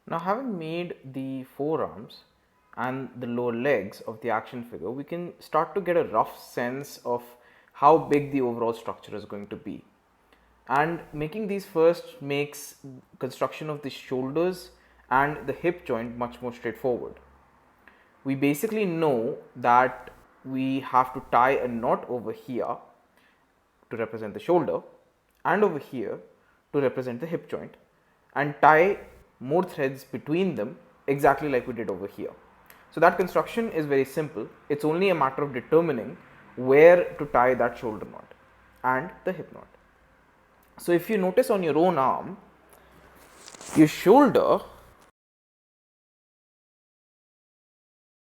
Now, having made the forearms and the lower legs of the action figure, we can start to get a rough sense of how big the overall structure is going to be. And making these first makes construction of the shoulders and the hip joint much more straightforward. We basically know that we have to tie a knot over here to represent the shoulder and over here to represent the hip joint, and tie more threads between them exactly like we did over here. So that construction is very simple. It's only a matter of determining where to tie that shoulder knot and the hip knot. So if you notice on your own arm, your shoulder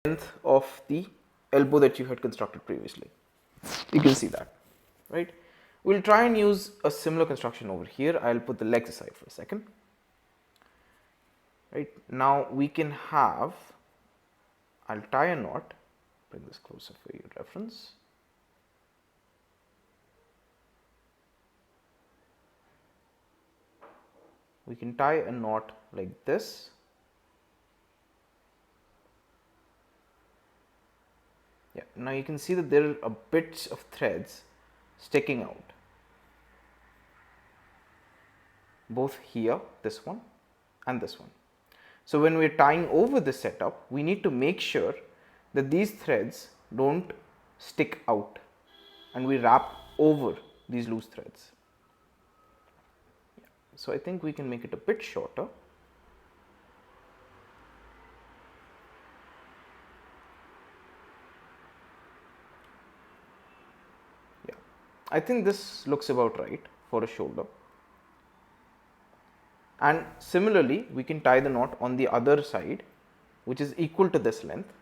length of the elbow that you had constructed previously. You can see that, right? We'll try and use a similar construction over here. I'll put the legs aside for a second. Right, now we can have, I'll tie a knot, bring this closer for your reference. We can tie a knot like this. Yeah, now you can see that there are bits of threads sticking out, both here, this one and this one. So when we're tying over this setup, we need to make sure that these threads don't stick out and we wrap over these loose threads. Yeah. So I think we can make it a bit shorter. Yeah, I think this looks about right for a shoulder. And similarly, we can tie the knot on the other side, which is equal to this length,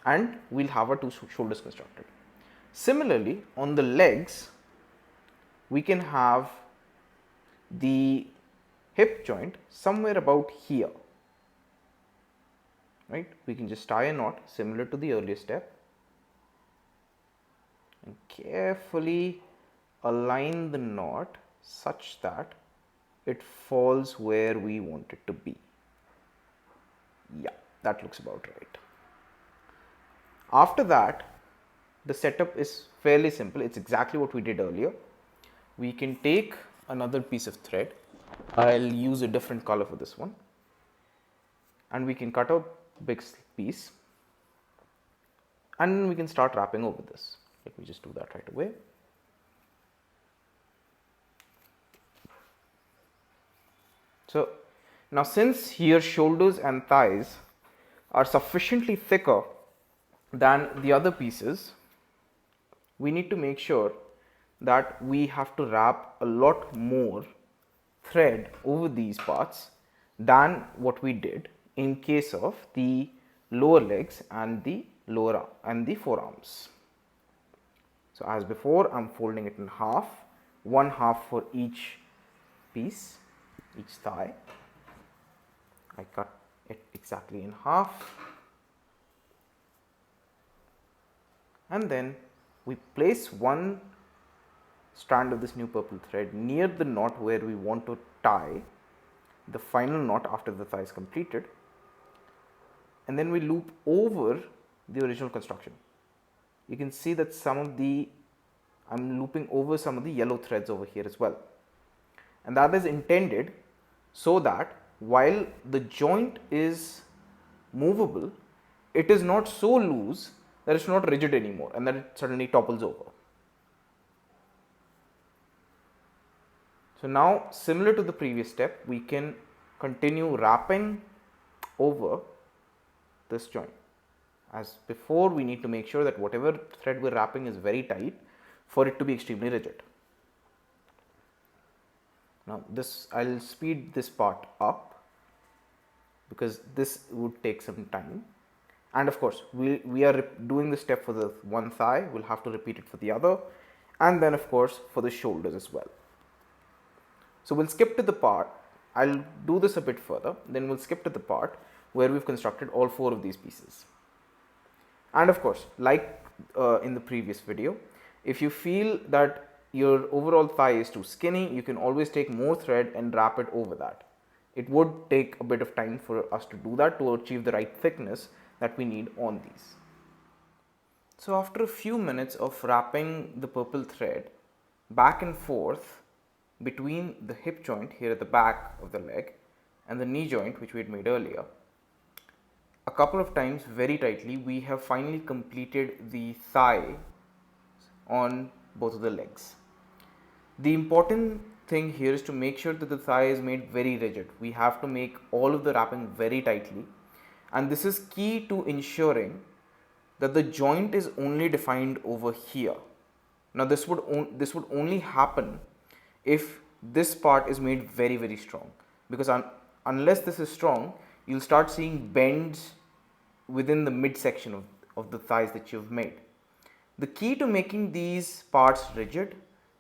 and we'll have our two shoulders constructed. Similarly, on the legs, we can have the hip joint somewhere about here, right? We can just tie a knot similar to the earlier step and carefully align the knot such that it falls where we want it to be. Yeah, that looks about right. After that, the setup is fairly simple. It's exactly what we did earlier. We can take another piece of thread. I'll use a different color for this one, and we can cut out big piece, and we can start wrapping over this. Let me just do that right away. So now, since here shoulders and thighs are sufficiently thicker than the other pieces, we need to make sure that we have to wrap a lot more thread over these parts than what we did in case of the lower legs and the lower and the forearms. So as before, I'm folding it in half, one half for each piece, each thigh. I cut it exactly in half, and then we place one strand of this new purple thread near the knot where we want to tie the final knot after the thigh is completed, and then we loop over the original construction. You can see that I'm looping over some of the yellow threads over here as well, and that is intended so that while the joint is movable, it is not so loose that it's not rigid anymore and that it suddenly topples over. So now, similar to the previous step, we can continue wrapping over this joint. As before, we need to make sure that whatever thread we're wrapping is very tight for it to be extremely rigid. Now I'll speed this part up because this would take some time, and of course we are doing this step for the one thigh. We'll have to repeat it for the other, and then of course for the shoulders as well. So we'll skip to the part, I'll do this a bit further, then we'll skip to the part where we've constructed all four of these pieces. And of course, like in the previous video, if you feel that your overall thigh is too skinny, you can always take more thread and wrap it over that. It would take a bit of time for us to do that, to achieve the right thickness that we need on these. So after a few minutes of wrapping the purple thread back and forth between the hip joint here at the back of the leg and the knee joint which we had made earlier, a couple of times very tightly, we have finally completed the thigh on both of the legs. The important thing here is to make sure that the thigh is made very rigid. We have to make all of the wrapping very tightly, and this is key to ensuring that the joint is only defined over here. Now this would only happen if this part is made very strong, because unless this is strong, you'll start seeing bends within the midsection of the thighs that you've made. The key to making these parts rigid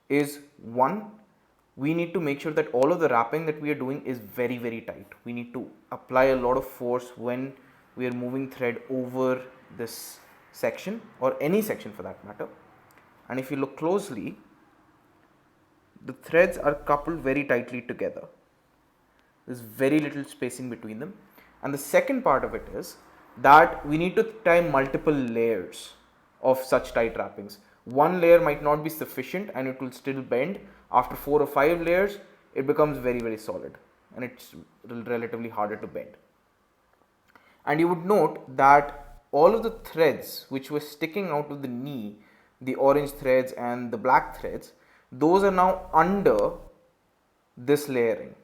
is, one, we need to make sure that all of the wrapping that we are doing is very tight. We need to apply a lot of force when we are moving thread over this section, or any section for that matter. And if you look closely, the threads are coupled very tightly together. There's very little spacing between them. And the second part of it is that we need to tie multiple layers of such tight wrappings. One layer might not be sufficient and it will still bend. After 4 or 5 layers, it becomes very solid and it's relatively harder to bend. And you would note that all of the threads which were sticking out of the knee, the orange threads and the black threads, those are now under this layering.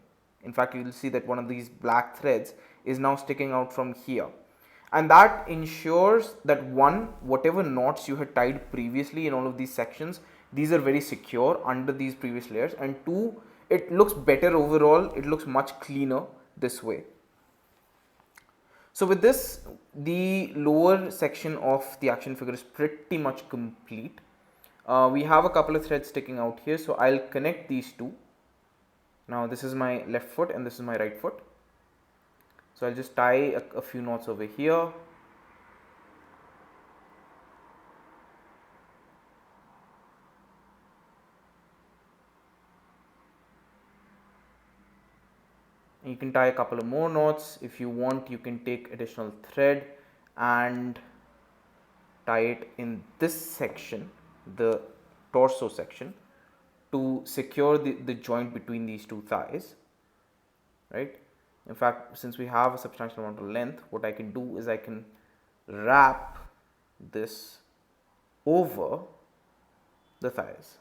In fact, you will see that one of these black threads is now sticking out from here, and that ensures that, one, whatever knots you had tied previously in all of these sections, these are very secure under these previous layers, and two, it looks better overall. It looks much cleaner this way. So with this, the lower section of the action figure is pretty much complete. We have a couple of threads sticking out here, so I'll connect these two. Now this is my left foot and this is my right foot. So I'll just tie a few knots over here. You can tie a couple of more knots. If you want, you can take additional thread and tie it in this section, the torso section, to secure the joint between these two thighs, right? In fact, since we have a substantial amount of length, what I can do is I can wrap this over the thighs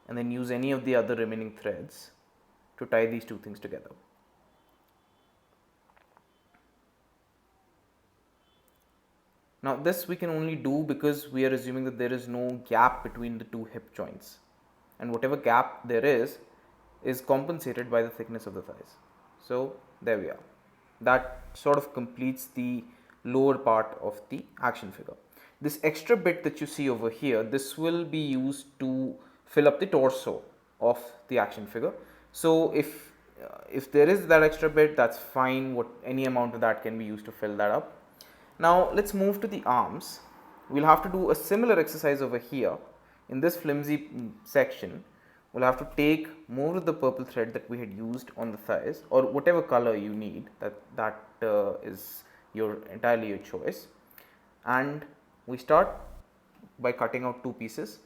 and then use any of the other remaining threads to tie these two things together. Now this we can only do because we are assuming that there is no gap between the two hip joints, and whatever gap there is compensated by the thickness of the thighs. So there we are. That sort of completes the lower part of the action figure. This extra bit that you see over here, this will be used to fill up the torso of the action figure. So if there is that extra bit, that's fine. Any amount of that can be used to fill that up. Now let's move to the arms. We'll have to do a similar exercise over here. In this flimsy section, we'll have to take more of the purple thread that we had used on the thighs, or whatever color you need, that is entirely your choice. And we start by cutting out two pieces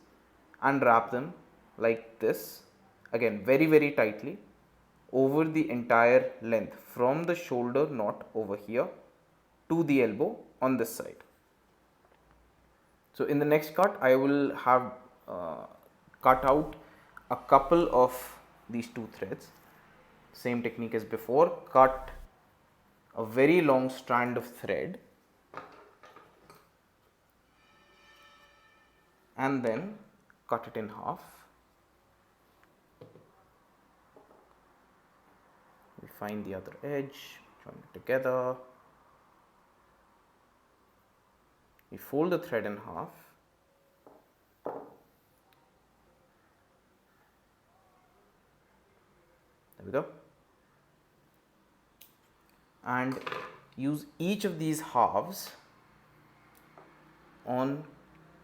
and wrap them like this, again very tightly, over the entire length from the shoulder knot over here to the elbow on this side. So in the next cut, I will have cut out a couple of these two threads. Same technique as before, cut a very long strand of thread and then cut it in half. We find the other edge, join it together. We fold the thread in half. There we go. And use each of these halves on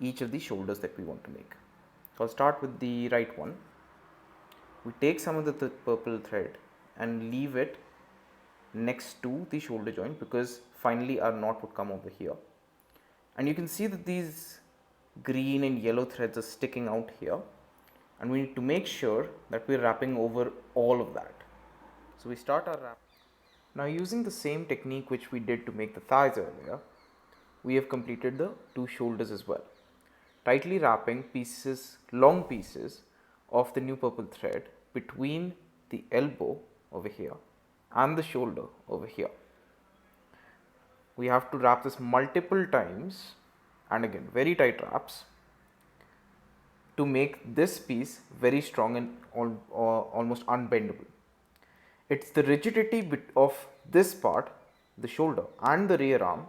each of the shoulders that we want to make. So I'll start with the right one. We take some of the purple thread and leave it next to the shoulder joint, because finally our knot would come over here. And you can see that these green and yellow threads are sticking out here, and we need to make sure that we're wrapping over all of that. So we start our wrap. Now, using the same technique which we did to make the thighs earlier, we have completed the two shoulders as well, tightly wrapping pieces, long pieces of the new purple thread between the elbow over here and the shoulder over here. We have to wrap this multiple times, and again very tight wraps, to make this piece very strong and almost unbendable. It's the rigidity of this part, the shoulder and the rear arm,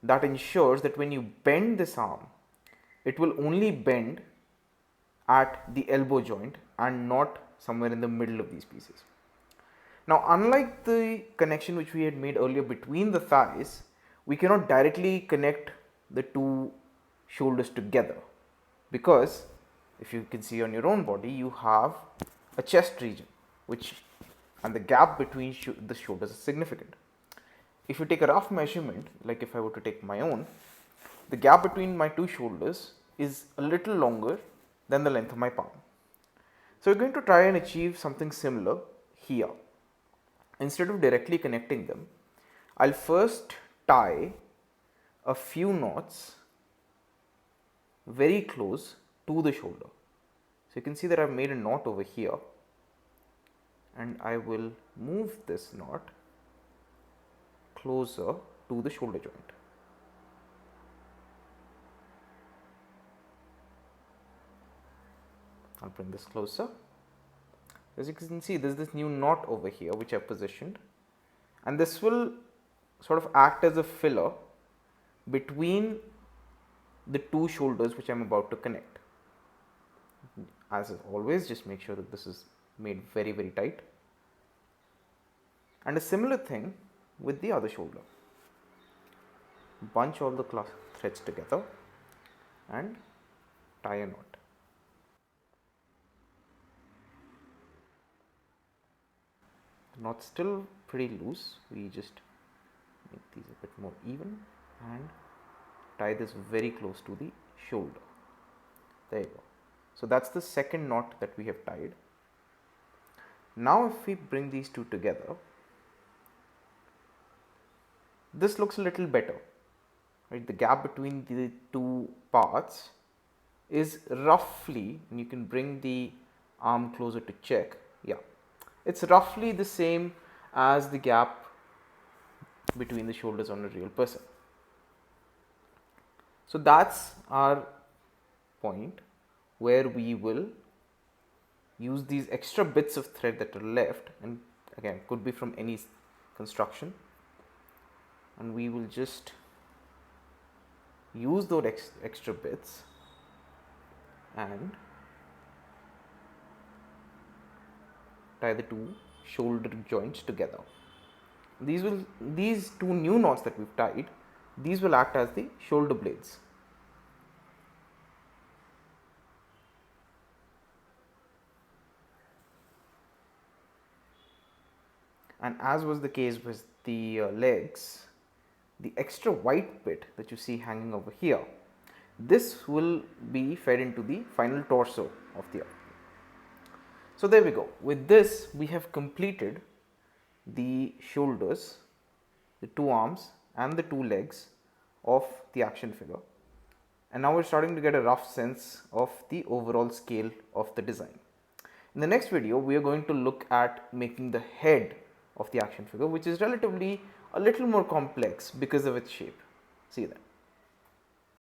that ensures that when you bend this arm, it will only bend at the elbow joint and not somewhere in the middle of these pieces. Now, unlike the connection which we had made earlier between the thighs, we cannot directly connect the two shoulders together, because if you can see on your own body, you have a chest region and the gap between the shoulders is significant. If you take a rough measurement, like if I were to take my own, the gap between my two shoulders is a little longer than the length of my palm. So we're going to try and achieve something similar here. Instead of directly connecting them, I'll first tie a few knots very close to the shoulder. So you can see that I've made a knot over here, and I will move this knot closer to the shoulder joint. I'll bring this closer. As you can see, there's this new knot over here which I've positioned, and this will sort of act as a filler between the two shoulders which I'm about to connect. As always, just make sure that this is made very, very tight. And a similar thing with the other shoulder. Bunch all the threads together and tie a knot. The knot's still pretty loose. We just make these a bit more even and tie this very close to the shoulder. There you go. So that's the second knot that we have tied. Now if we bring these two together, this looks a little better, right? The gap between the two parts is roughly, and you can bring the arm closer to check, yeah, it's roughly the same as the gap between the shoulders on a real person. So that's our point where we will use these extra bits of thread that are left, and again could be from any construction, and we will just use those extra bits and tie the two shoulder joints together. These two new knots that we've tied, these will act as the shoulder blades. And as was the case with the legs, the extra white bit that you see hanging over here, this will be fed into the final torso of the arm. So there we go. With this, we have completed the shoulders, the two arms and the two legs of the action figure. And now we're starting to get a rough sense of the overall scale of the design. In the next video, we are going to look at making the head of the action figure, which is relatively a little more complex because of its shape. See you then.